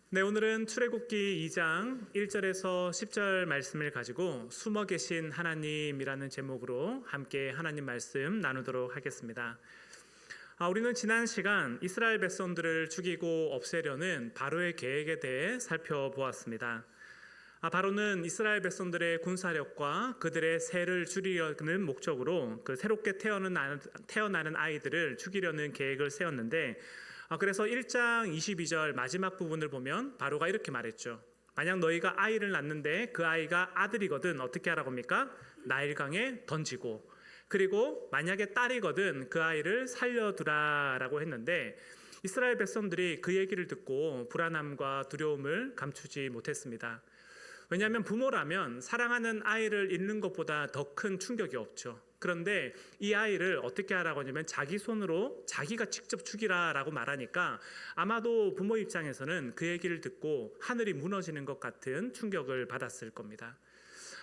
네, 오늘은 출애굽기 2장 1절에서 10절 말씀을 가지고 숨어 계신 하나님이라는 제목으로 함께 하나님 말씀 나누도록 하겠습니다. 우리는 지난 시간 이스라엘 백성들을 죽이고 없애려는 바로의 계획에 대해 살펴보았습니다. 바로는 이스라엘 백성들의 군사력과 그들의 세를 줄이려는 목적으로 그 새롭게 태어나는 아이들을 죽이려는 계획을 세웠는데, 그래서 1장 22절 마지막 부분을 보면 바로가 이렇게 말했죠. 만약 너희가 아이를 낳는데 그 아이가 아들이거든 어떻게 하라고 합니까? 나일강에 던지고, 그리고 만약에 딸이거든 그 아이를 살려두라라고 했는데, 이스라엘 백성들이 그 얘기를 듣고 불안함과 두려움을 감추지 못했습니다. 왜냐하면 부모라면 사랑하는 아이를 잃는 것보다 더 큰 충격이 없죠. 그런데 이 아이를 어떻게 하라고 하냐면 자기 손으로 자기가 직접 죽이라라고 말하니까 아마도 부모 입장에서는 그 얘기를 듣고 하늘이 무너지는 것 같은 충격을 받았을 겁니다.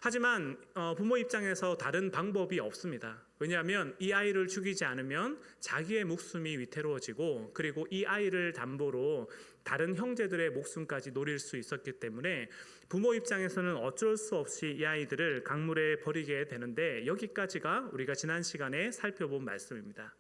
하지만 부모 입장에서 다른 방법이 없습니다. 왜냐하면 이 아이를 죽이지 않으면 자기의 목숨이 위태로워지고, 그리고 이 아이를 담보로 다른 형제들의 목숨까지 노릴 수 있었기 때문에 부모 입장에서는 어쩔 수 없이 이 아이들을 강물에 버리게 되는데, 여기까지가 우리가 지난 시간에 살펴본 말씀입니다.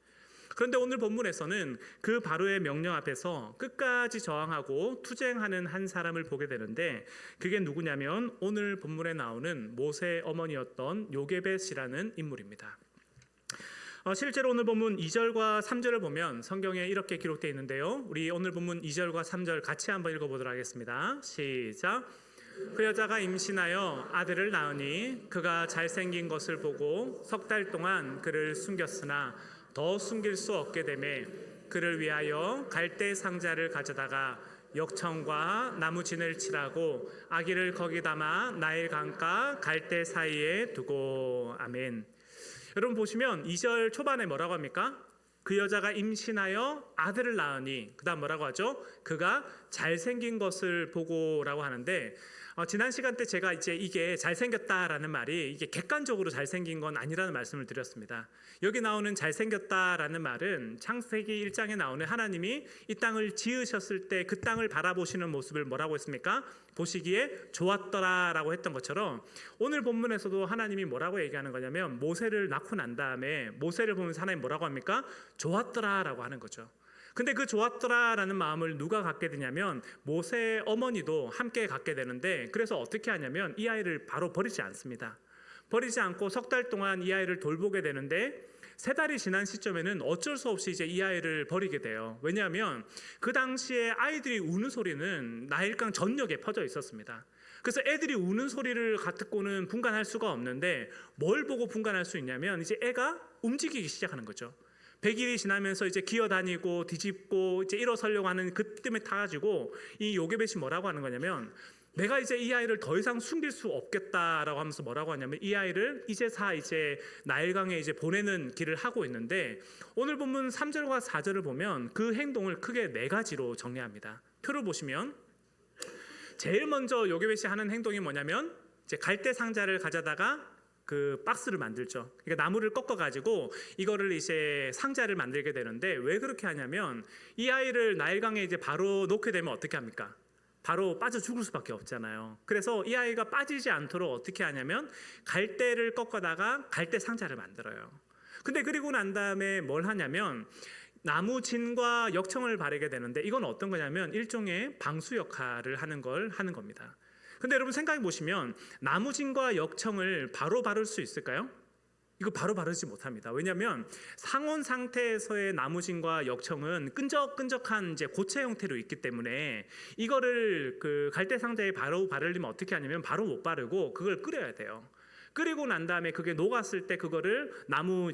그런데 오늘 본문에서는 그 바로의 명령 앞에서 끝까지 저항하고 투쟁하는 한 사람을 보게 되는데, 그게 누구냐면 오늘 본문에 나오는 모세의 어머니였던 요게벳이라는 인물입니다. 실제로 오늘 본문 2절과 3절을 보면 성경에 이렇게 기록되어 있는데요. 우리 오늘 본문 2절과 3절 같이 한번 읽어보도록 하겠습니다. 시작. 그 여자가 임신하여 아들을 낳으니 그가 잘생긴 것을 보고 석 달 동안 그를 숨겼으나 더 숨길 수 없게 되매 그를 위하여 갈대 상자를 가져다가 역청과 나무진을 칠하고 아기를 거기 담아 나일 강가 갈대 사이에 두고. 아멘. 여러분 보시면 2절 초반에 뭐라고 합니까? 그 여자가 임신하여 아들을 낳으니, 그 다음 뭐라고 하죠? 그가 잘생긴 것을 보고라고 하는데, 지난 시간 때 제가 이게 잘생겼다라는 말이 이게 객관적으로 잘생긴 건 아니라는 말씀을 드렸습니다. 여기 나오는 잘생겼다라는 말은 창세기 1장에 나오는 하나님이 이 땅을 지으셨을 때 그 땅을 바라보시는 모습을 뭐라고 했습니까? 보시기에 좋았더라라고 했던 것처럼, 오늘 본문에서도 하나님이 뭐라고 얘기하는 거냐면 모세를 낳고 난 다음에 모세를 보면서 하나님 뭐라고 합니까? 좋았더라라고 하는 거죠. 근데 그 좋았더라라는 마음을 누가 갖게 되냐면 모세의 어머니도 함께 갖게 되는데, 그래서 어떻게 하냐면 이 아이를 바로 버리지 않습니다. 버리지 않고 석 달 동안 이 아이를 돌보게 되는데, 3달이 지난 시점에는 어쩔 수 없이 이제 이 아이를 버리게 돼요. 왜냐하면 그 당시에 아이들이 우는 소리는 나일강 전역에 퍼져 있었습니다. 그래서 애들이 우는 소리를 듣고는 분간할 수가 없는데, 뭘 보고 분간할 수 있냐면 이제 애가 움직이기 시작하는 거죠. 100일이 지나면서 이제 기어다니고 뒤집고 이제 일어서려고 하는 그 뜸에 타가지고 이 요게벳이 뭐라고 하는 거냐면, 내가 이제 이 아이를 더 이상 숨길 수 없겠다라고 하면서 뭐라고 하냐면 이 아이를 이제 나일강에 이제 보내는 길을 하고 있는데, 오늘 본문 3절과 4절을 보면 그 행동을 크게 4가지로 정리합니다. 표를 보시면 제일 먼저 요게벳이 하는 행동이 뭐냐면 이제 갈대 상자를 가져다가 그 박스를 만들죠. 그러니까 나무를 꺾어가지고 이거를 이제 상자를 만들게 되는데, 왜 그렇게 하냐면 이 아이를 나일강에 이제 바로 놓게 되면 어떻게 합니까? 바로 빠져 죽을 수밖에 없잖아요. 그래서 이 아이가 빠지지 않도록 어떻게 하냐면 갈대를 꺾어다가 갈대 상자를 만들어요. 근데 그리고 난 다음에 뭘 하냐면 나무진과 역청을 바르게 되는데, 이건 어떤 거냐면 일종의 방수 역할을 하는 겁니다. 근데 여러분 생각해 보시면 나무진과 역청을 바로 바를 수 있을까요? 이거 바로 바르지 못합니다. 왜냐하면 상온 상태에서의 나무진과 역청은 끈적끈적한 이제 고체 형태로 있기 때문에 이거를 그 갈대 상자에 바로 바르려면 어떻게 하냐면 바로 못 바르고 그걸 끓여야 돼요. 끓이고 난 다음에 그게 녹았을 때 그거를 나무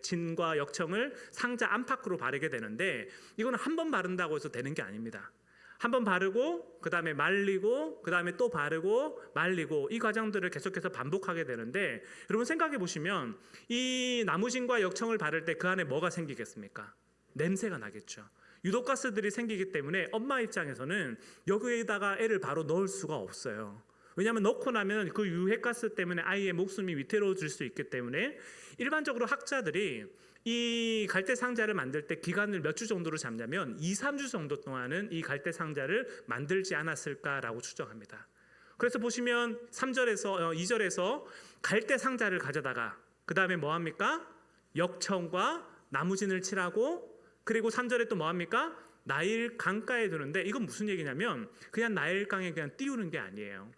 진과 역청을 상자 안팎으로 바르게 되는데, 이거는 한 번 바른다고 해서 되는 게 아닙니다. 한번 바르고 그 다음에 말리고 그 다음에 또 바르고 말리고, 이 과정들을 계속해서 반복하게 되는데, 여러분 생각해 보시면 이 나무진과 역청을 바를 때 그 안에 뭐가 생기겠습니까? 냄새가 나겠죠. 유독가스들이 생기기 때문에 엄마 입장에서는 여기에다가 애를 바로 넣을 수가 없어요. 왜냐하면 넣고 나면 그 유해가스 때문에 아이의 목숨이 위태로워질 수 있기 때문에 일반적으로 학자들이 이 갈대 상자를 만들 때 기간을 몇 주 정도로 잡냐면 2, 3주 정도 동안은 이 갈대 상자를 만들지 않았을까라고 추정합니다. 그래서 보시면 2절에서 갈대 상자를 가져다가 그 다음에 뭐 합니까? 역청과 나무진을 칠하고, 그리고 3절에 또 뭐 합니까? 나일 강가에 두는데, 이건 무슨 얘기냐면 그냥 나일 강에 그냥 띄우는 게 아니에요.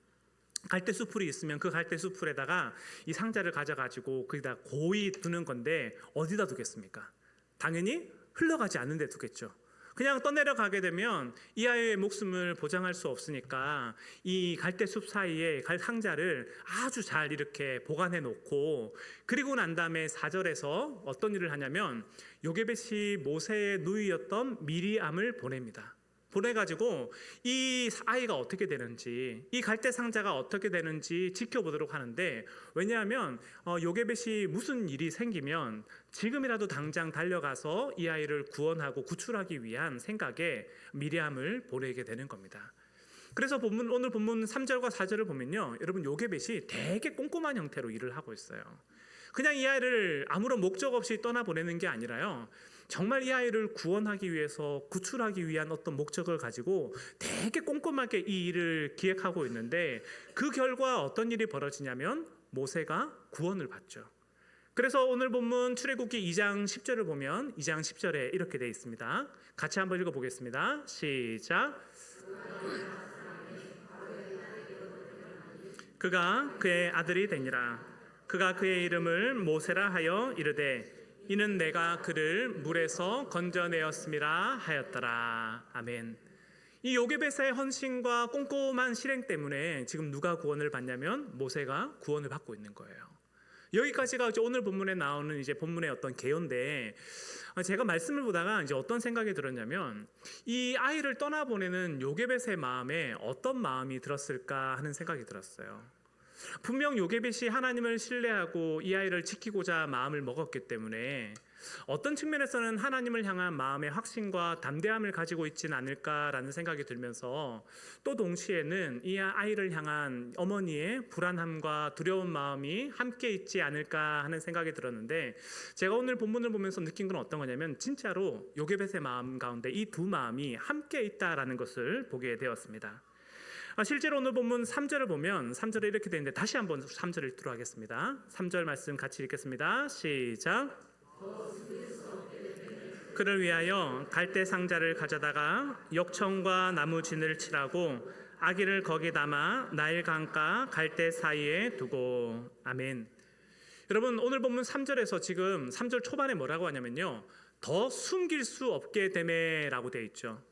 갈대 수풀이 있으면 그 갈대 수풀에다가 이 상자를 가져가지고 거기다 고이 두는 건데, 어디다 두겠습니까? 당연히 흘러가지 않는 데 두겠죠. 그냥 떠내려가게 되면 이 아이의 목숨을 보장할 수 없으니까 이 갈대숲 사이에 상자를 아주 잘 이렇게 보관해 놓고, 그리고 난 다음에 4절에서 어떤 일을 하냐면 요게벳이 모세의 누이였던 미리암을 보냅니다. 보내가지고 이 아이가 어떻게 되는지, 이 갈대 상자가 어떻게 되는지 지켜보도록 하는데, 왜냐하면 요게벳이 무슨 일이 생기면 지금이라도 당장 달려가서 이 아이를 구원하고 구출하기 위한 생각에 미리암을 보내게 되는 겁니다. 그래서 오늘 본문 3절과 4절을 보면요, 여러분 요게벳이 되게 꼼꼼한 형태로 일을 하고 있어요. 그냥 이 아이를 아무런 목적 없이 떠나보내는 게 아니라요, 정말 이 아이를 구원하기 위해서, 구출하기 위한 어떤 목적을 가지고 되게 꼼꼼하게 이 일을 기획하고 있는데, 그 결과 어떤 일이 벌어지냐면 모세가 구원을 받죠. 그래서 오늘 본문 출애굽기 2장 10절을 보면 2장 10절에 이렇게 되어 있습니다. 같이 한번 읽어보겠습니다. 시작. 그가 그의 아들이 되니라. 그가 그의 이름을 모세라 하여 이르되 이는 내가 그를 물에서 건져내었음이라 하였더라. 아멘. 이 요게벳의 헌신과 꼼꼼한 실행 때문에 지금 누가 구원을 받냐면 모세가 구원을 받고 있는 거예요. 여기까지가 오늘 본문에 나오는 이제 본문의 어떤 개요인데, 제가 말씀을 보다가 이제 어떤 생각이 들었냐면 이 아이를 떠나보내는 요게벳의 마음에 어떤 마음이 들었을까 하는 생각이 들었어요. 분명 요게벳이 하나님을 신뢰하고 이 아이를 지키고자 마음을 먹었기 때문에 어떤 측면에서는 하나님을 향한 마음의 확신과 담대함을 가지고 있지는 않을까라는 생각이 들면서, 또 동시에는 이 아이를 향한 어머니의 불안함과 두려운 마음이 함께 있지 않을까 하는 생각이 들었는데, 제가 오늘 본문을 보면서 느낀 건 어떤 거냐면 진짜로 요게벳의 마음 가운데 이 두 마음이 함께 있다라는 것을 보게 되었습니다. 실제로 오늘 본문 3절을 보면 3절에 이렇게 되는데, 다시 한번 3절 읽도록 하겠습니다. 3절 말씀 같이 읽겠습니다. 시작. 그를 위하여 갈대 상자를 가져다가 역청과 나무 진을 칠하고 아기를 거기 담아 나일 강가 갈대 사이에 두고. 아멘. 여러분, 오늘 본문 3절에서 지금 3절 초반에 뭐라고 하냐면요, 더 숨길 수 없게 되매라고 되어 있죠.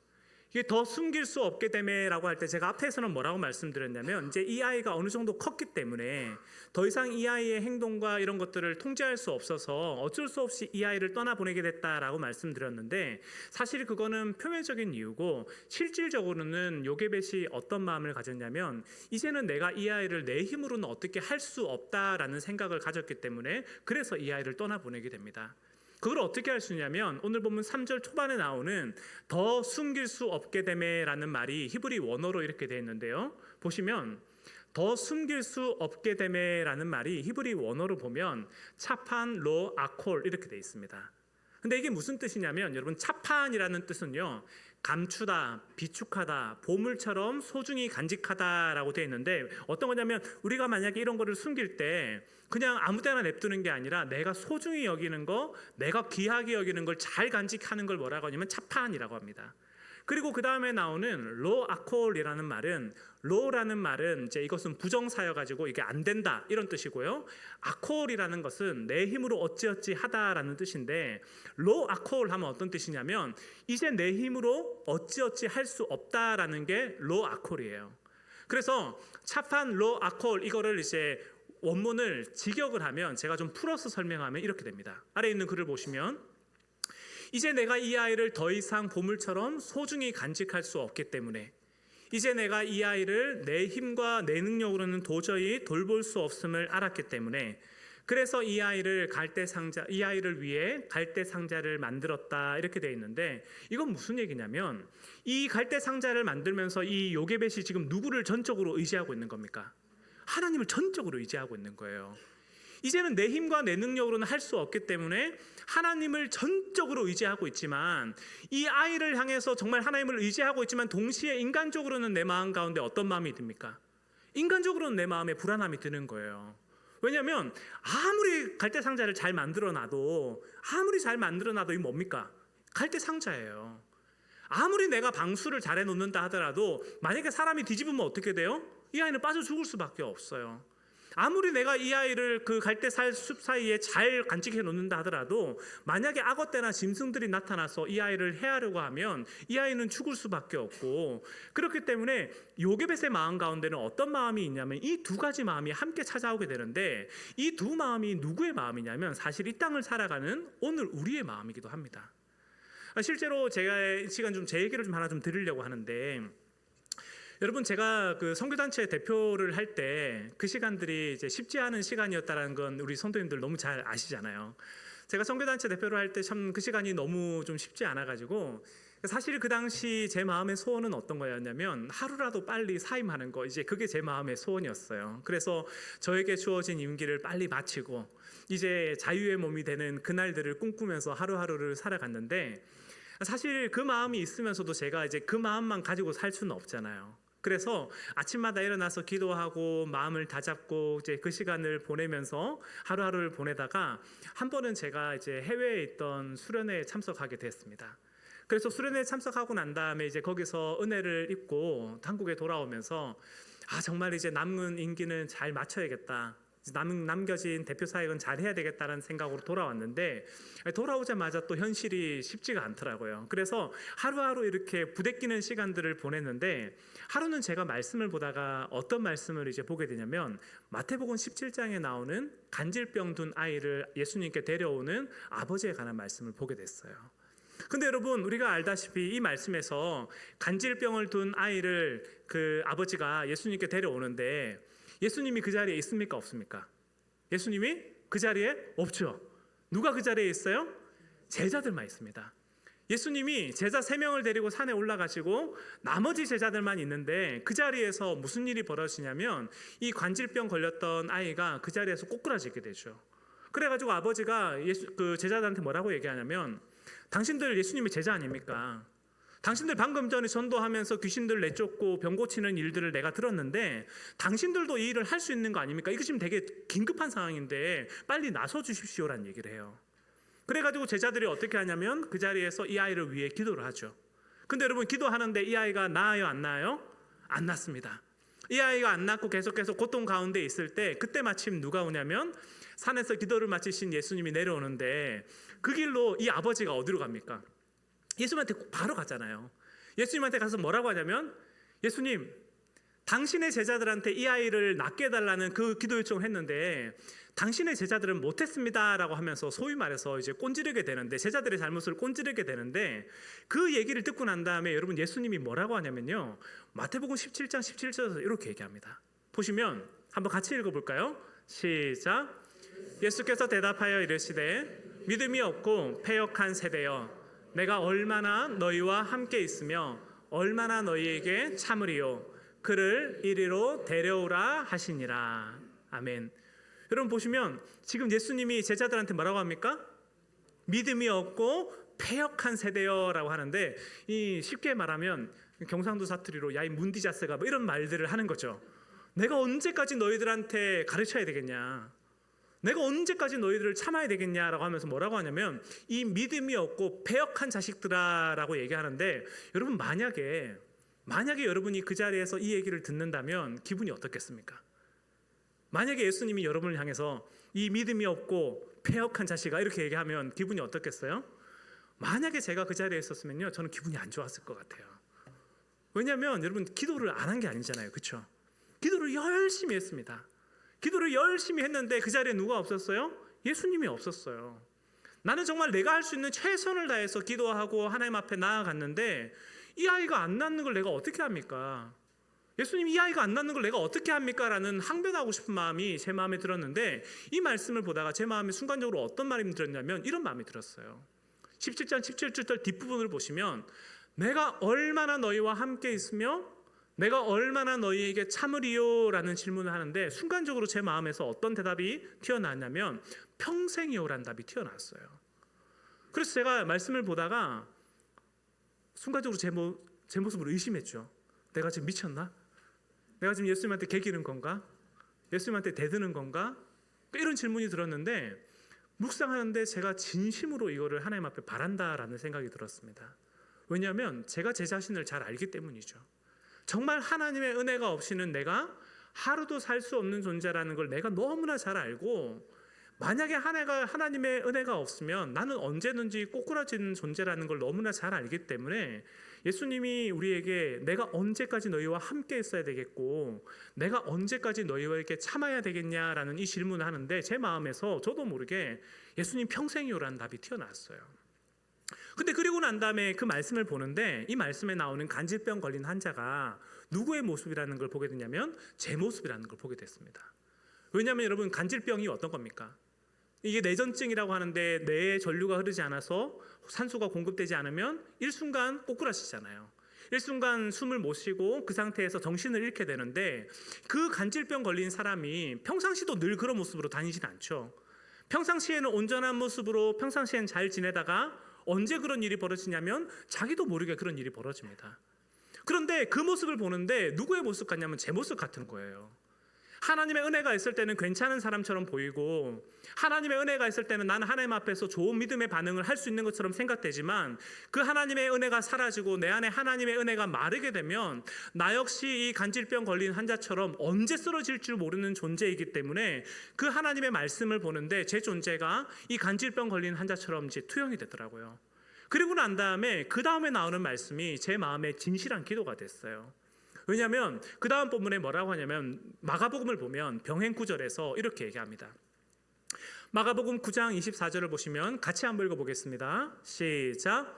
이게 더 숨길 수 없게 되매라고 할 때 제가 앞에서는 뭐라고 말씀드렸냐면, 이제 이 아이가 어느 정도 컸기 때문에 더 이상 이 아이의 행동과 이런 것들을 통제할 수 없어서 어쩔 수 없이 이 아이를 떠나보내게 됐다라고 말씀드렸는데, 사실 그거는 표면적인 이유고 실질적으로는 요게벳이 어떤 마음을 가졌냐면, 이제는 내가 이 아이를 내 힘으로는 어떻게 할 수 없다라는 생각을 가졌기 때문에 그래서 이 아이를 떠나보내게 됩니다. 그걸 어떻게 할 수 있냐면 오늘 보면 3절 초반에 나오는 더 숨길 수 없게 되매라는 말이 히브리 원어로 이렇게 되어 있는데요, 보시면 더 숨길 수 없게 되매라는 말이 히브리 원어로 보면 차판 로 아콜 이렇게 되어 있습니다. 근데 이게 무슨 뜻이냐면, 여러분, 차판이라는 뜻은요, 감추다, 비축하다, 보물처럼 소중히 간직하다라고 되어 있는데, 어떤 거냐면 우리가 만약에 이런 거를 숨길 때 그냥 아무 데나 냅두는 게 아니라 내가 소중히 여기는 거, 내가 귀하게 여기는 걸 잘 간직하는 걸 뭐라고 하냐면 차판이라고 합니다. 그리고 그 다음에 나오는 로 아콜이라는 말은, 로라는 말은 이제 이것은 부정사여 가지고 이게 안 된다 이런 뜻이고요, 아콜이라는 것은 내 힘으로 어찌어찌 하다라는 뜻인데, 로 아콜 하면 어떤 뜻이냐면 이제 내 힘으로 어찌어찌 할 수 없다라는 게 로 아콜이에요. 그래서 차판 로 아콜, 이거를 이제 원문을 직역을 하면, 제가 좀 풀어서 설명하면 이렇게 됩니다. 아래에 있는 글을 보시면, 이제 내가 이 아이를 더 이상 보물처럼 소중히 간직할 수 없기 때문에, 이제 내가 이 아이를 내 힘과 내 능력으로는 도저히 돌볼 수 없음을 알았기 때문에, 그래서 이 아이를 이 아이를 위해 갈대 상자를 만들었다 이렇게 되어 있는데, 이건 무슨 얘기냐면 이 갈대 상자를 만들면서 이 요게벳이 지금 누구를 전적으로 의지하고 있는 겁니까? 하나님을 전적으로 의지하고 있는 거예요. 이제는 내 힘과 내 능력으로는 할 수 없기 때문에 하나님을 전적으로 의지하고 있지만, 이 아이를 향해서 정말 하나님을 의지하고 있지만 동시에 인간적으로는 내 마음 가운데 어떤 마음이 듭니까? 인간적으로는 내 마음에 불안함이 드는 거예요. 왜냐하면 아무리 갈대 상자를 잘 만들어놔도 이 뭡니까? 갈대 상자예요. 아무리 내가 방수를 잘 해놓는다 하더라도 만약에 사람이 뒤집으면 어떻게 돼요? 이 아이는 빠져 죽을 수밖에 없어요. 아무리 내가 이 아이를 그 갈대살 숲 사이에 잘 간직해 놓는다 하더라도 만약에 악어떼나 짐승들이 나타나서 이 아이를 해하려고 하면 이 아이는 죽을 수밖에 없고, 그렇기 때문에 요게벳의 마음 가운데는 어떤 마음이 있냐면 이 두 가지 마음이 함께 찾아오게 되는데, 이 두 마음이 누구의 마음이냐면 사실 이 땅을 살아가는 오늘 우리의 마음이기도 합니다. 실제로 제가 이 시간 좀 제 얘기를 좀 하나 좀 드리려고 하는데, 여러분, 제가 그 선교단체 대표를 할 때 그 시간들이 이제 쉽지 않은 시간이었다는 건 우리 성도님들 너무 잘 아시잖아요. 제가 선교단체 대표를 할 때 참 그 시간이 너무 좀 쉽지 않아가지고, 사실 그 당시 제 마음의 소원은 어떤 거였냐면 하루라도 빨리 사임하는 거, 이제 그게 제 마음의 소원이었어요. 그래서 저에게 주어진 임기를 빨리 마치고 이제 자유의 몸이 되는 그날들을 꿈꾸면서 하루하루를 살아갔는데, 사실 그 마음이 있으면서도 제가 이제 그 마음만 가지고 살 수는 없잖아요. 그래서 아침마다 일어나서 기도하고 마음을 다잡고 이제 그 시간을 보내면서 하루하루를 보내다가 한 번은 제가 이제 해외에 있던 수련회에 참석하게 됐습니다. 그래서 수련회에 참석하고 난 다음에 이제 거기서 은혜를 입고 한국에 돌아오면서 정말 이제 남은 임기는 잘 마쳐야겠다, 남겨진 대표 사역은 잘 해야 되겠다는 생각으로 돌아왔는데, 돌아오자마자 또 현실이 쉽지가 않더라고요. 그래서 하루하루 이렇게 부대끼는 시간들을 보냈는데, 하루는 제가 말씀을 보다가 어떤 말씀을 이제 보게 되냐면 마태복음 17장에 나오는 간질병 둔 아이를 예수님께 데려오는 아버지에 관한 말씀을 보게 됐어요. 근데 여러분, 우리가 알다시피 이 말씀에서 간질병을 둔 아이를 그 아버지가 예수님께 데려오는데 예수님이 그 자리에 있습니까? 없습니까? 예수님이 그 자리에 없죠. 누가 그 자리에 있어요? 제자들만 있습니다. 예수님이 제자 3명을 데리고 산에 올라가시고 나머지 제자들만 있는데, 그 자리에서 무슨 일이 벌어지냐면 이 관질병 걸렸던 아이가 그 자리에서 꼬꾸라지게 되죠. 그래가지고 아버지가 그 제자들한테 뭐라고 얘기하냐면, 당신들 예수님의 제자 아닙니까? 당신들 방금 전에 전도하면서 귀신들 내쫓고 병 고치는 일들을 내가 들었는데 당신들도 이 일을 할 수 있는 거 아닙니까? 이거 지금 되게 긴급한 상황인데 빨리 나서 주십시오라는 얘기를 해요. 그래가지고 제자들이 어떻게 하냐면 그 자리에서 이 아이를 위해 기도를 하죠. 근데 여러분, 기도하는데 이 아이가 나아요, 안 나아요? 안 낫습니다. 이 아이가 안 낫고 계속해서 고통 가운데 있을 때, 그때 마침 누가 오냐면 산에서 기도를 마치신 예수님이 내려오는데, 그 길로 이 아버지가 어디로 갑니까? 예수님한테 바로 가잖아요. 예수님한테 가서 뭐라고 하냐면, 예수님, 당신의 제자들한테 이 아이를 낫게 해달라는 그 기도 요청을 했는데 당신의 제자들은 못했습니다 라고 하면서 소위 말해서 이제 꼰지르게 되는데, 제자들의 잘못을 꼰지르게 되는데, 그 얘기를 듣고 난 다음에 여러분, 예수님이 뭐라고 하냐면요, 마태복음 17장 17절에서 이렇게 얘기합니다. 보시면 한번 같이 읽어볼까요? 시작. 예수께서 대답하여 이르시되 믿음이 없고 패역한 세대여, 내가 얼마나 너희와 함께 있으며 얼마나 너희에게 참으리요, 그를 이리로 데려오라 하시니라. 아멘. 여러분 보시면 지금 예수님이 제자들한테 뭐라고 합니까? 믿음이 없고 패역한 세대여라고 하는데, 이 쉽게 말하면 경상도 사투리로 야이 문디자스가 뭐 이런 말들을 하는 거죠. 내가 언제까지 너희들한테 가르쳐야 되겠냐, 내가 언제까지 너희들을 참아야 되겠냐라고 하면서 뭐라고 하냐면 이 믿음이 없고 패역한 자식들아라고 얘기하는데, 여러분 만약에 여러분이 그 자리에서 이 얘기를 듣는다면 기분이 어떻겠습니까? 만약에 예수님이 여러분을 향해서 이 믿음이 없고 패역한 자식아 이렇게 얘기하면 기분이 어떻겠어요? 만약에 제가 그 자리에 있었으면요, 저는 기분이 안 좋았을 것 같아요. 왜냐하면 여러분, 기도를 안 한 게 아니잖아요, 그렇죠? 기도를 열심히 했습니다. 기도를 열심히 했는데 그 자리에 누가 없었어요? 예수님이 없었어요. 나는 정말 내가 할 수 있는 최선을 다해서 기도하고 하나님 앞에 나아갔는데 이 아이가 안 낫는 걸 내가 어떻게 합니까? 예수님, 이 아이가 안 낫는 걸 내가 어떻게 합니까? 라는 항변하고 싶은 마음이 제 마음에 들었는데, 이 말씀을 보다가 제 마음에 순간적으로 어떤 마음이 들었냐면 이런 마음이 들었어요. 17장 17절 뒷부분을 보시면 내가 얼마나 너희와 함께 있으며 내가 얼마나 너희에게 참으리요? 라는 질문을 하는데 순간적으로 제 마음에서 어떤 대답이 튀어나왔냐면 평생이요 라는 답이 튀어나왔어요. 그래서 제가 말씀을 보다가 순간적으로 제 모습을 의심했죠. 내가 지금 미쳤나? 내가 지금 예수님한테 개기는 건가? 예수님한테 대드는 건가? 이런 질문이 들었는데 묵상하는데 제가 진심으로 이거를 하나님 앞에 바란다라는 생각이 들었습니다. 왜냐하면 제가 제 자신을 잘 알기 때문이죠. 정말 하나님의 은혜가 없이는 내가 하루도 살 수 없는 존재라는 걸 내가 너무나 잘 알고, 만약에 하나님의 은혜가 없으면 나는 언제든지 꼬꾸라지는 존재라는 걸 너무나 잘 알기 때문에 예수님이 우리에게 내가 언제까지 너희와 함께 있어야 되겠고 내가 언제까지 너희와 이렇게 참아야 되겠냐라는 이 질문을 하는데 제 마음에서 저도 모르게 예수님 평생이요라는 답이 튀어나왔어요. 근데 그리고 난 다음에 그 말씀을 보는데 이 말씀에 나오는 간질병 걸린 환자가 누구의 모습이라는 걸 보게 되냐면 제 모습이라는 걸 보게 됐습니다. 왜냐하면 여러분, 간질병이 어떤 겁니까? 이게 내전증이라고 하는데 뇌에 전류가 흐르지 않아서 산소가 공급되지 않으면 일순간 꼬꾸라지잖아요. 일순간 숨을 못 쉬고 그 상태에서 정신을 잃게 되는데, 그 간질병 걸린 사람이 평상시도 늘 그런 모습으로 다니진 않죠. 평상시에는 온전한 모습으로 평상시엔 잘 지내다가 언제 그런 일이 벌어지냐면 자기도 모르게 그런 일이 벌어집니다. 그런데 그 모습을 보는데 누구의 모습 같냐면 제 모습 같은 거예요. 하나님의 은혜가 있을 때는 괜찮은 사람처럼 보이고, 하나님의 은혜가 있을 때는 나는 하나님 앞에서 좋은 믿음의 반응을 할 수 있는 것처럼 생각되지만, 그 하나님의 은혜가 사라지고 내 안에 하나님의 은혜가 마르게 되면 나 역시 이 간질병 걸린 환자처럼 언제 쓰러질 줄 모르는 존재이기 때문에 그 하나님의 말씀을 보는데 제 존재가 이 간질병 걸린 환자처럼 이제 투영이 되더라고요. 그리고 난 다음에 그 다음에 나오는 말씀이 제 마음에 진실한 기도가 됐어요. 왜냐하면 그 다음 본문에 뭐라고 하냐면 마가복음을 보면 병행 구절에서 이렇게 얘기합니다. 마가복음 9장 24절을 보시면 같이 한번 읽어보겠습니다. 시작.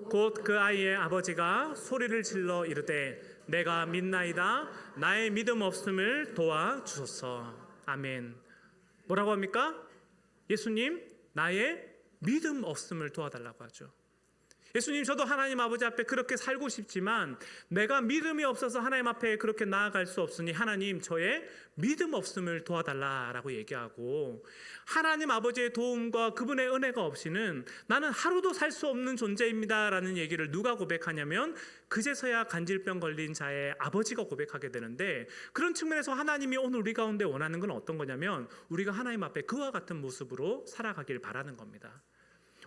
곧 그 아이의 아버지가 소리를 질러 이르되 내가 믿나이다. 나의 믿음 없음을 도와주소서. 아멘. 뭐라고 합니까? 예수님, 나의 믿음 없음을 도와달라고 하죠. 예수님, 저도 하나님 아버지 앞에 그렇게 살고 싶지만 내가 믿음이 없어서 하나님 앞에 그렇게 나아갈 수 없으니 하나님, 저의 믿음 없음을 도와달라라고 얘기하고, 하나님 아버지의 도움과 그분의 은혜가 없이는 나는 하루도 살 수 없는 존재입니다라는 얘기를 누가 고백하냐면 그제서야 간질병 걸린 자의 아버지가 고백하게 되는데, 그런 측면에서 하나님이 오늘 우리 가운데 원하는 건 어떤 거냐면 우리가 하나님 앞에 그와 같은 모습으로 살아가길 바라는 겁니다.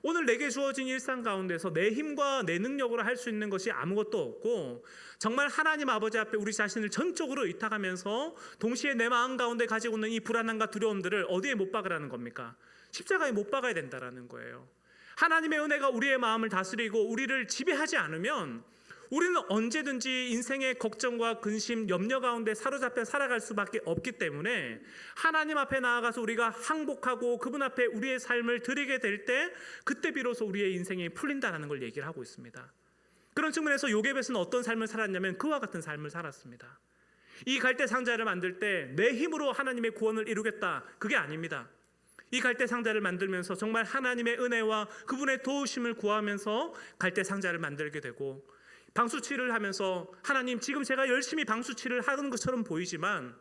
오늘 내게 주어진 일상 가운데서 내 힘과 내 능력으로 할 수 있는 것이 아무것도 없고, 정말 하나님 아버지 앞에 우리 자신을 전적으로 의탁하면서 동시에 내 마음 가운데 가지고 있는 이 불안함과 두려움들을 어디에 못 박으라는 겁니까? 십자가에 못 박아야 된다라는 거예요. 하나님의 은혜가 우리의 마음을 다스리고 우리를 지배하지 않으면 우리는 언제든지 인생의 걱정과 근심, 염려 가운데 사로잡혀 살아갈 수밖에 없기 때문에 하나님 앞에 나아가서 우리가 항복하고 그분 앞에 우리의 삶을 드리게 될 때 그때 비로소 우리의 인생이 풀린다는 걸 얘기를 하고 있습니다. 그런 측면에서 요게벳은 어떤 삶을 살았냐면 그와 같은 삶을 살았습니다. 이 갈대 상자를 만들 때 내 힘으로 하나님의 구원을 이루겠다, 그게 아닙니다. 이 갈대 상자를 만들면서 정말 하나님의 은혜와 그분의 도우심을 구하면서 갈대 상자를 만들게 되고, 방수칠을 하면서 하나님, 지금 제가 열심히 방수칠을 하는 것처럼 보이지만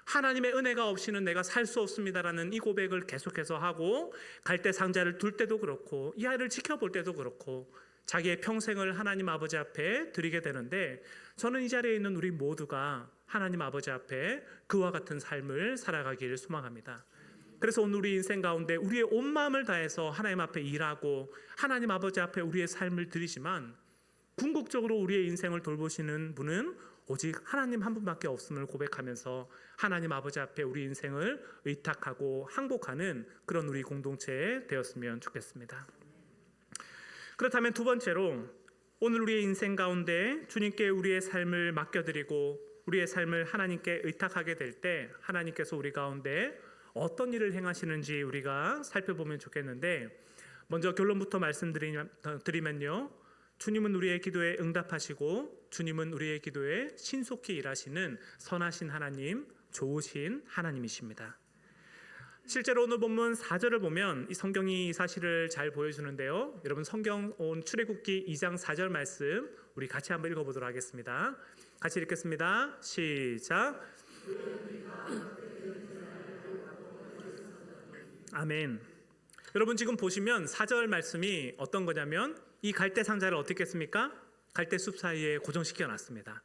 하나님의 은혜가 없이는 내가 살 수 없습니다라는 이 고백을 계속해서 하고, 갈대 상자를 둘 때도 그렇고 이 아이를 지켜볼 때도 그렇고 자기의 평생을 하나님 아버지 앞에 드리게 되는데, 저는 이 자리에 있는 우리 모두가 하나님 아버지 앞에 그와 같은 삶을 살아가기를 소망합니다. 그래서 오늘 우리 인생 가운데 우리의 온 마음을 다해서 하나님 앞에 일하고 하나님 아버지 앞에 우리의 삶을 드리지만, 궁극적으로 우리의 인생을 돌보시는 분은 오직 하나님 한 분밖에 없음을 고백하면서 하나님 아버지 앞에 우리 인생을 의탁하고 항복하는 그런 우리 공동체 되었으면 좋겠습니다. 그렇다면 두 번째로, 오늘 우리의 인생 가운데 주님께 우리의 삶을 맡겨드리고 우리의 삶을 하나님께 의탁하게 될 때 하나님께서 우리 가운데 어떤 일을 행하시는지 우리가 살펴보면 좋겠는데, 먼저 결론부터 말씀드리면요, 주님은 우리의 기도에 응답하시고 주님은 우리의 기도에 신속히 일하시는 선하신 하나님, 좋으신 하나님이십니다. 실제로 오늘 본문 4절을 보면 이 성경이 이 사실을 잘 보여주는데요. 여러분 성경 온 출애굽기 2장 4절 말씀 우리 같이 한번 읽어보도록 하겠습니다. 같이 읽겠습니다. 시작. 아멘. 여러분 지금 보시면 4절 말씀이 어떤 거냐면 이 갈대 상자를 어떻게 했습니까? 갈대 숲 사이에 고정시켜 놨습니다.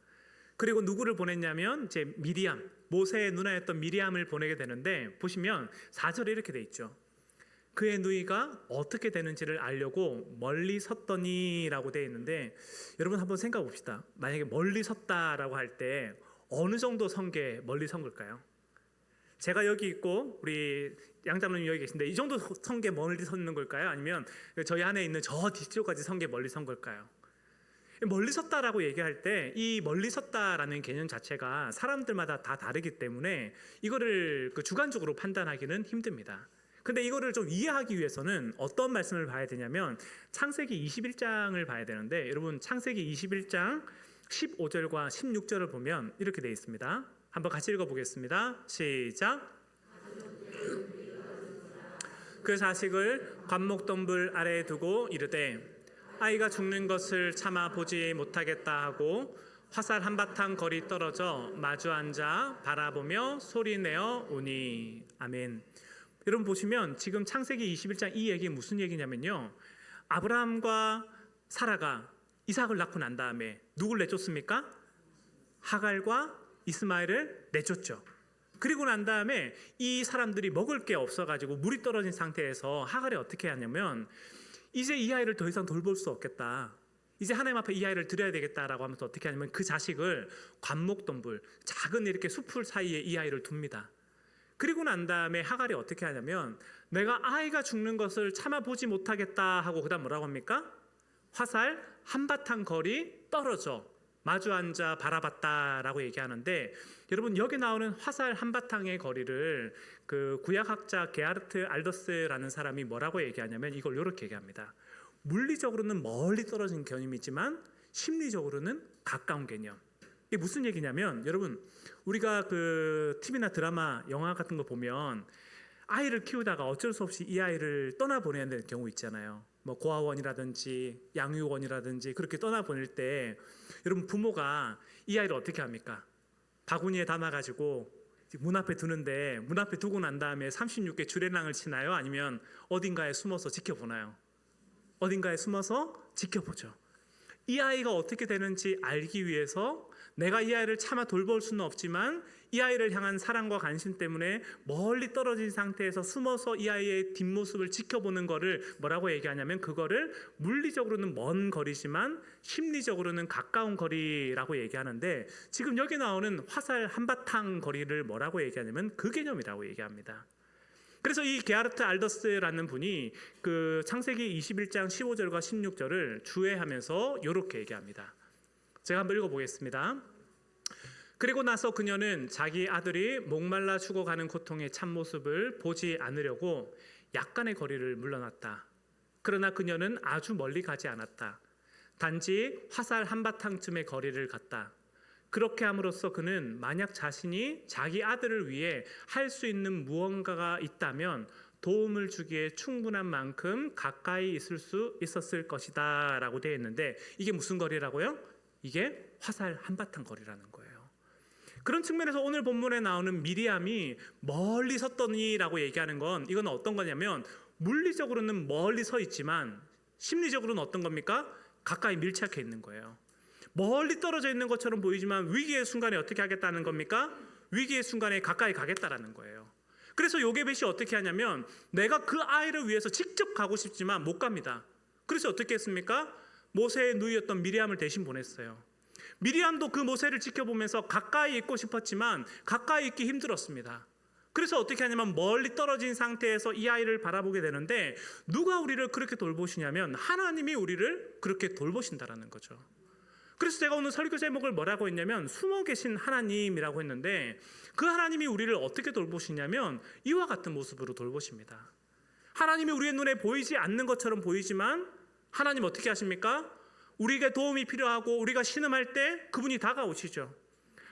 그리고 누구를 보냈냐면 이제 미리암, 모세의 누나였던 미리암을 보내게 되는데 보시면 4절에 이렇게 돼 있죠. 그의 누이가 어떻게 되는지를 알려고 멀리 섰더니라고 되어 있는데 여러분 한번 생각해 봅시다. 만약에 멀리 섰다라고 할 때 어느 정도 선 게 멀리 선 걸까요? 제가 여기 있고 우리 양자님 여기 계신데 이 정도 선 게 멀리 섰는 걸까요? 아니면 저희 안에 있는 저 뒤쪽까지 선 게 멀리 선 걸까요? 멀리 섰다라고 얘기할 때 이 멀리 섰다라는 개념 자체가 사람들마다 다 다르기 때문에 이거를 주관적으로 판단하기는 힘듭니다. 근데 이거를 좀 이해하기 위해서는 어떤 말씀을 봐야 되냐면 창세기 21장을 봐야 되는데 여러분 창세기 21장 15절과 16절을 보면 이렇게 되어 있습니다. 한번 같이 읽어보겠습니다. 시작. 그 자식을 관목동굴 아래에 두고 이르되 아이가 죽는 것을 참아 보지 못하겠다 하고 화살 한바탕 거리 떨어져 마주 앉아 바라보며 소리내어 우니. 아멘. 여러분 보시면 지금 창세기 21장 이 얘기 무슨 얘기냐면요. 아브라함과 사라가 이삭을 낳고 난 다음에 누굴 내쫓습니까? 하갈과 이스마엘을 내쫓죠. 그리고 난 다음에 이 사람들이 먹을 게 없어가지고 물이 떨어진 상태에서 하갈이 어떻게 하냐면 이제 이 아이를 더 이상 돌볼 수 없겠다. 이제 하나님 앞에 이 아이를 드려야 되겠다라고 하면서 어떻게 하냐면 그 자식을 관목동굴 작은 이렇게 숲풀 사이에 이 아이를 둡니다. 그리고 난 다음에 하갈이 어떻게 하냐면 내가 아이가 죽는 것을 참아보지 못하겠다 하고 그다음 뭐라고 합니까? 화살 한바탕 거리 떨어져 마주 앉아 바라봤다라고 얘기하는데 여러분 여기 나오는 화살 한바탕의 거리를 그 구약학자 게하르트 알더스라는 사람이 뭐라고 얘기하냐면 이걸 이렇게 얘기합니다. 물리적으로는 멀리 떨어진 개념이지만 심리적으로는 가까운 개념. 이게 무슨 얘기냐면 여러분 우리가 그 TV나 드라마, 영화 같은 거 보면 아이를 키우다가 어쩔 수 없이 이 아이를 떠나보내는 경우 있잖아요. 뭐 고아원이라든지 양육원이라든지 그렇게 떠나보낼 때 여러분 부모가 이 아이를 어떻게 합니까? 바구니에 담아가지고 문 앞에 두는데 문 앞에 두고 난 다음에 36개 주례랑을 치나요? 아니면 어딘가에 숨어서 지켜보나요? 어딘가에 숨어서 지켜보죠. 이 아이가 어떻게 되는지 알기 위해서 내가 이 아이를 차마 돌볼 수는 없지만 이 아이를 향한 사랑과 관심 때문에 멀리 떨어진 상태에서 숨어서 이 아이의 뒷모습을 지켜보는 거를 뭐라고 얘기하냐면 그거를 물리적으로는 먼 거리지만 심리적으로는 가까운 거리라고 얘기하는데 지금 여기 나오는 화살 한바탕 거리를 뭐라고 얘기하냐면 그 개념이라고 얘기합니다. 그래서 이 게하르트 알더스라는 분이 그 창세기 21장 15절과 16절을 주해하면서 이렇게 얘기합니다. 제가 한번 읽어보겠습니다. 그리고 나서 그녀는 자기 아들이 목말라 죽어가는 고통의 참모습을 보지 않으려고 약간의 거리를 물러났다. 그러나 그녀는 아주 멀리 가지 않았다. 단지 화살 한바탕쯤의 거리를 갔다. 그렇게 함으로써 그는 만약 자신이 자기 아들을 위해 할 수 있는 무언가가 있다면 도움을 주기에 충분한 만큼 가까이 있을 수 있었을 것이다 라고 되어 있는데 이게 무슨 거리라고요? 이게 화살 한바탕 거리라는 거예요. 그런 측면에서 오늘 본문에 나오는 미리암이 멀리 섰더니라고 얘기하는 건 이건 어떤 거냐면 물리적으로는 멀리 서 있지만 심리적으로는 어떤 겁니까? 가까이 밀착해 있는 거예요. 멀리 떨어져 있는 것처럼 보이지만 위기의 순간에 어떻게 하겠다는 겁니까? 위기의 순간에 가까이 가겠다라는 거예요. 그래서 요게벳이 어떻게 하냐면 내가 그 아이를 위해서 직접 가고 싶지만 못 갑니다. 그래서 어떻게 했습니까? 모세의 누이였던 미리암을 대신 보냈어요. 미리암도 그 모세를 지켜보면서 가까이 있고 싶었지만 가까이 있기 힘들었습니다. 그래서 어떻게 하냐면 멀리 떨어진 상태에서 이 아이를 바라보게 되는데 누가 우리를 그렇게 돌보시냐면 하나님이 우리를 그렇게 돌보신다라는 거죠. 그래서 제가 오늘 설교 제목을 뭐라고 했냐면 숨어 계신 하나님이라고 했는데 그 하나님이 우리를 어떻게 돌보시냐면 이와 같은 모습으로 돌보십니다. 하나님이 우리의 눈에 보이지 않는 것처럼 보이지만 하나님 어떻게 하십니까? 우리에게 도움이 필요하고 우리가 신음할 때 그분이 다가오시죠.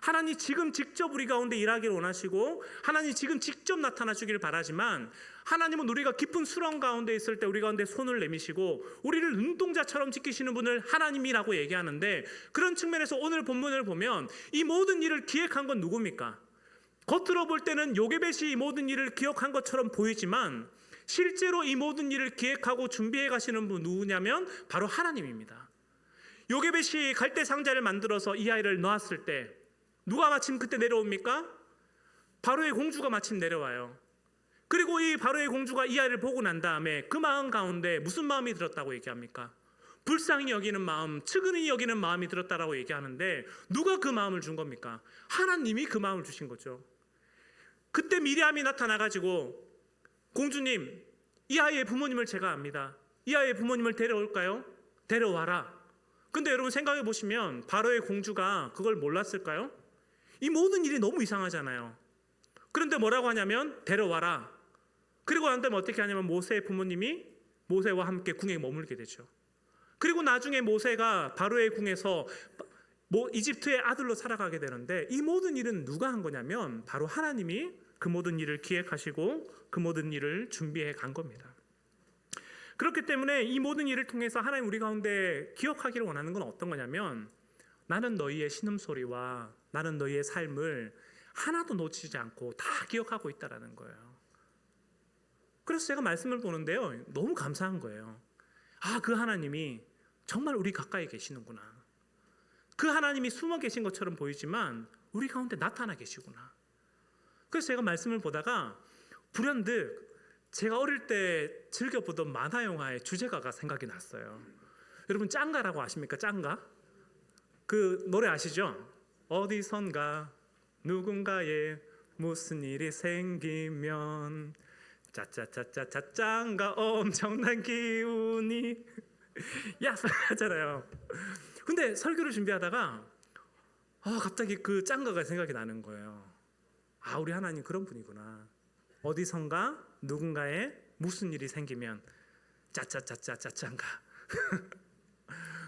하나님 지금 직접 우리 가운데 일하기를 원하시고 하나님 지금 직접 나타나 주기를 바라지만 하나님은 우리가 깊은 수렁 가운데 있을 때 우리 가운데 손을 내미시고 우리를 눈동자처럼 지키시는 분을 하나님이라고 얘기하는데, 그런 측면에서 오늘 본문을 보면 이 모든 일을 기획한 건 누굽니까? 겉으로 볼 때는 요게벳이 이 모든 일을 기억한 것처럼 보이지만 실제로 이 모든 일을 기획하고 준비해 가시는 분 누구냐면 바로 하나님입니다. 요게벳이 갈대 상자를 만들어서 이 아이를 놓았을 때 누가 마침 그때 내려옵니까? 바로의 공주가 마침 내려와요. 그리고 이 바로의 공주가 이 아이를 보고 난 다음에 그 마음 가운데 무슨 마음이 들었다고 얘기합니까? 불쌍히 여기는 마음, 측은히 여기는 마음이 들었다라고 얘기하는데 누가 그 마음을 준 겁니까? 하나님이 그 마음을 주신 거죠. 그때 미리암이 나타나가지고 공주님, 이 아이의 부모님을 제가 압니다. 이 아이의 부모님을 데려올까요? 데려와라. 근데 여러분 생각해 보시면 바로의 공주가 그걸 몰랐을까요? 이 모든 일이 너무 이상하잖아요. 그런데 뭐라고 하냐면 데려와라. 그리고 난 다음에 어떻게 하냐면 모세의 부모님이 모세와 함께 궁에 머물게 되죠. 그리고 나중에 모세가 바로의 궁에서 이집트의 아들로 살아가게 되는데 이 모든 일은 누가 한 거냐면 바로 하나님이 그 모든 일을 기획하시고 그 모든 일을 준비해 간 겁니다. 그렇기 때문에 이 모든 일을 통해서 하나님 우리 가운데 기억하기를 원하는 건 어떤 거냐면 나는 너희의 신음소리와 나는 너희의 삶을 하나도 놓치지 않고 다 기억하고 있다라는 거예요. 그래서 제가 말씀을 보는데요, 너무 감사한 거예요. 그 하나님이 정말 우리 가까이 계시는구나. 그 하나님이 숨어 계신 것처럼 보이지만 우리 가운데 나타나 계시구나. 그래서 제가 말씀을 보다가 불현듯 제가 어릴 때 즐겨보던 만화 영화의 주제가가 생각이 났어요. 여러분 짱가라고 아십니까? 짱가? 그 노래 아시죠? 어디선가 누군가에 무슨 일이 생기면 짜짜짜짜짜 짱가 엄청난 기운이 야 하잖아요. 근데 설교를 준비하다가 갑자기 그 짱가가 생각이 나는 거예요. 우리 하나님 그런 분이구나. 어디선가 누군가에 무슨 일이 생기면 짜짜짜짜짜 짱가.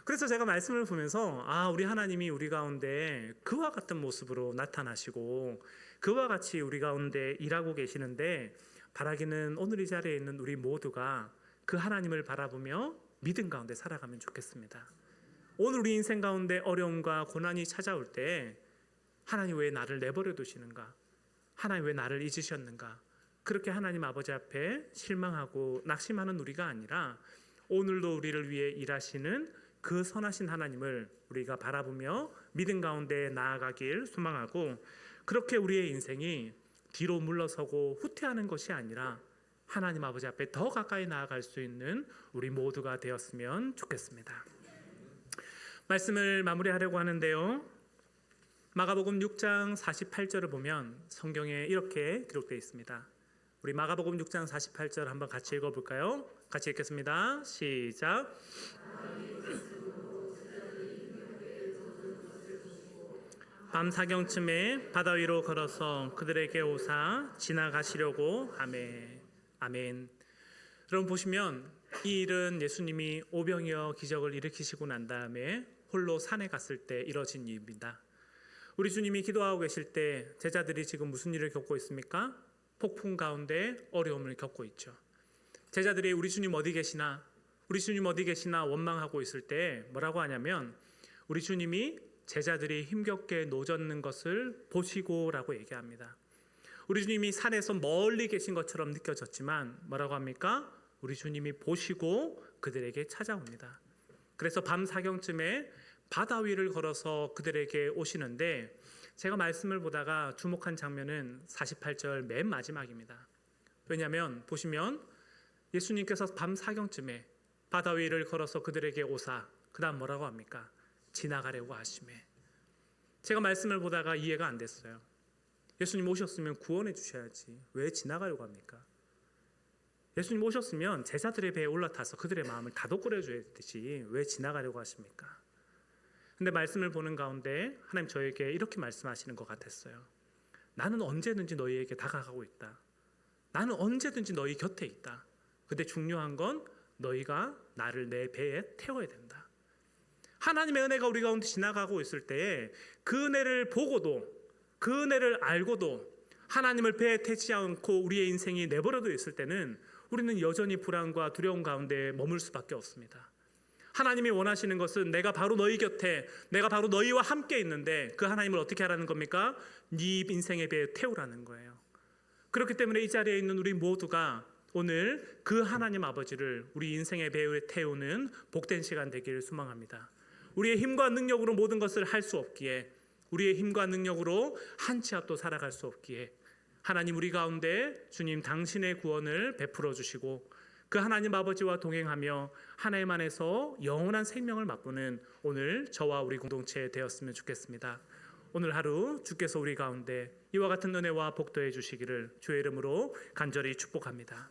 그래서 제가 말씀을 보면서 우리 하나님이 우리 가운데 그와 같은 모습으로 나타나시고 그와 같이 우리 가운데 일하고 계시는데, 바라기는 오늘 이 자리에 있는 우리 모두가 그 하나님을 바라보며 믿음 가운데 살아가면 좋겠습니다. 오늘 우리 인생 가운데 어려움과 고난이 찾아올 때 하나님 왜 나를 내버려 두시는가? 하나님 왜 나를 잊으셨는가? 그렇게 하나님 아버지 앞에 실망하고 낙심하는 우리가 아니라 오늘도 우리를 위해 일하시는 그 선하신 하나님을 우리가 바라보며 믿음 가운데 나아가길 소망하고, 그렇게 우리의 인생이 뒤로 물러서고 후퇴하는 것이 아니라 하나님 아버지 앞에 더 가까이 나아갈 수 있는 우리 모두가 되었으면 좋겠습니다. 말씀을 마무리하려고 하는데요, 마가복음 6장 48절을 보면 성경에 이렇게 기록되어 있습니다. 우리 마가복음 6장 48절 한번 같이 읽어볼까요? 같이 읽겠습니다. 시작. 밤 사경쯤에 바다 위로 걸어서 그들에게 오사 지나가시려고 하매. 아멘. 여러분 보시면 이 일은 예수님이 오병이어 기적을 일으키시고 난 다음에 홀로 산에 갔을 때 이뤄진 일입니다. 우리 주님이 기도하고 계실 때 제자들이 지금 무슨 일을 겪고 있습니까? 폭풍 가운데 어려움을 겪고 있죠. 제자들이 우리 주님 어디 계시나? 우리 주님 어디 계시나 원망하고 있을 때 뭐라고 하냐면 우리 주님이 제자들이 힘겹게 노젓는 것을 보시고라고 얘기합니다. 우리 주님이 산에서 멀리 계신 것처럼 느껴졌지만 뭐라고 합니까? 우리 주님이 보시고 그들에게 찾아옵니다. 그래서 밤 사경쯤에 바다 위를 걸어서 그들에게 오시는데, 제가 말씀을 보다가 주목한 장면은 48절 맨 마지막입니다. 왜냐하면 보시면 예수님께서 밤 사경쯤에 바다 위를 걸어서 그들에게 오사, 그 다음 뭐라고 합니까? 지나가려고 하시매. 제가 말씀을 보다가 이해가 안 됐어요. 예수님 오셨으면 구원해 주셔야지 왜 지나가려고 합니까? 예수님 오셨으면 제자들의 배에 올라타서 그들의 마음을 다독거려 줘야 되지 왜 지나가려고 하십니까? 근데 말씀을 보는 가운데 하나님 저에게 이렇게 말씀하시는 것 같았어요. 나는 언제든지 너희에게 다가가고 있다. 나는 언제든지 너희 곁에 있다. 근데 중요한 건 너희가 나를 내 배에 태워야 된다. 하나님의 은혜가 우리 가운데 지나가고 있을 때에 그 은혜를 보고도, 그 은혜를 알고도 하나님을 배에 태지 않고 우리의 인생이 내버려져 있을 때는 우리는 여전히 불안과 두려움 가운데 머물 수밖에 없습니다. 하나님이 원하시는 것은 내가 바로 너희 곁에, 내가 바로 너희와 함께 있는데 그 하나님을 어떻게 하라는 겁니까? 네 인생의 배에 태우라는 거예요. 그렇기 때문에 이 자리에 있는 우리 모두가 오늘 그 하나님 아버지를 우리 인생의 배에 태우는 복된 시간 되기를 소망합니다. 우리의 힘과 능력으로 모든 것을 할 수 없기에, 우리의 힘과 능력으로 한 치 앞도 살아갈 수 없기에 하나님 우리 가운데 주님 당신의 구원을 베풀어 주시고 그 하나님 아버지와 동행하며 하나님 안에서 영원한 생명을 맛보는 오늘 저와 우리 공동체 되었으면 좋겠습니다. 오늘 하루 주께서 우리 가운데 이와 같은 은혜와 복도해 주시기를 주의 이름으로 간절히 축복합니다.